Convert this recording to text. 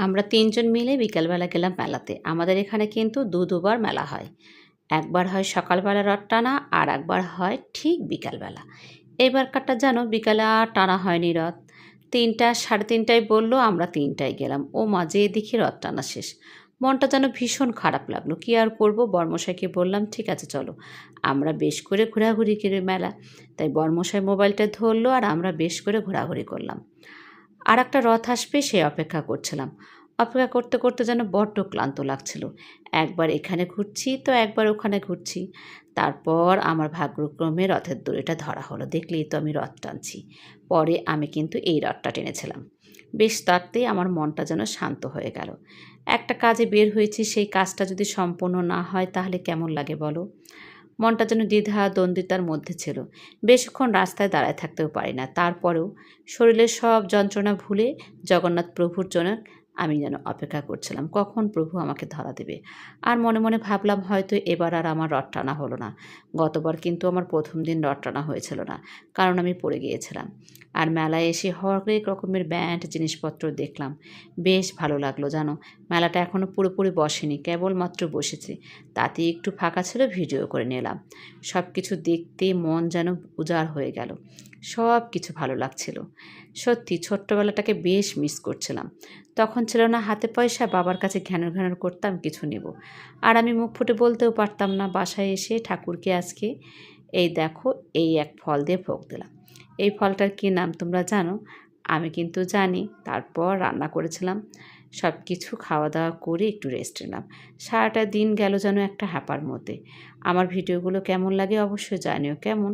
আমরা ৩ জন মিলে বিকালবেলা গেলাম মেলাতে। আমাদের এখানে কিন্তু দুবার মেলা হয়। একবার হয় সকালবেলা রথ টানা, আর একবার হয় ঠিক বিকালবেলা। এবারকারটা জানো বিকালে আর টানা হয়নি রথ। ৩টা ৩:৩০টায় বলল, আমরা ৩টায় গেলাম। ও মা, যেয়ে দেখি রথ টানা শেষ। মনটা যেন ভীষণ খারাপ লাগলো। কি আর করব, বরমশাইকে বললাম ঠিক আছে চলো। আমরা বেশ করে ঘোরাঘুরি করে মেলা। তাই বরমশাই মোবাইলটা ধরলো আর আমরা বেশ করে ঘোরাঘুরি করলাম। আর একটা রথ আসবে সে অপেক্ষা করছিলাম। অপেক্ষা করতে করতে যেন বড্ড ক্লান্ত লাগছিল। একবার এখানে ঘুরছি তো একবার ওখানে ঘুরছি। তারপর আমার ভাগ্যক্রমে রথের দড়িটা ধরা হলো। দেখলেই তো আমি রথ টানছি। পরে আমি কিন্তু এই রথটা টেনেছিলাম। বেশ তাতেই আমার মনটা যেন শান্ত হয়ে গেল। একটা কাজে বের হয়েছি, সেই কাজটা যদি সম্পূর্ণ না হয় তাহলে কেমন লাগে বলো? মনটা যেন দ্বিধা দ্বন্দ্বিতার মধ্যে ছিল। বেশিক্ষণ রাস্তায় দাঁড়ায় থাকতেও পারি না। তারপরেও শরীরের সব যন্ত্রণা ভুলে জগন্নাথ প্রভুর জন্য আমি যেন অপেক্ষা করছিলাম কখন প্রভু আমাকে ধরা দেবে। আর মনে মনে ভাবলাম হয়তো এবার আর আমার রথ টানা হলো না। গতবার কিন্তু আমার প্রথম দিন রথ টানা হয়েছিল না, কারণ আমি পড়ে গিয়েছিলাম। আর মেলায় এসে হরেক রকমের ব্যান্ড জিনিসপত্র দেখলাম। বেশ ভালো লাগলো জানো। মেলাটা এখনও পুরোপুরি বসেনি, কেবলমাত্র বসেছে। তাতে একটু ফাঁকা ছিল, ভিডিও করে নিলাম। সব কিছু দেখতে মন যেন উজাড় হয়ে গেল। সব কিছু ভালো লাগছিল। সত্যি ছোট্টবেলাটাকে বেশ মিস করছিলাম। তখন ছিল না হাতে পয়সা, বাবার কাছে ঘ্যানর ঘ্যানর করতাম কিছু নেব। আর আমি মুখ ফুটে বলতেও পারতাম না। বাসায় এসে ঠাকুরকে আজকে এই দেখো, এই এক ফল দিয়ে ভোগ দিলাম। এই ফলটার কী নাম তোমরা জানো? আমি কিন্তু জানি। তারপর রান্না করেছিলাম। সব কিছু খাওয়া দাওয়া করে একটু রেস্ট নিলাম। সারাটা দিন গেল যেন একটা হ্যাপার মধ্যে। আমার ভিডিওগুলো কেমন লাগে অবশ্যই জানিও। কেমন?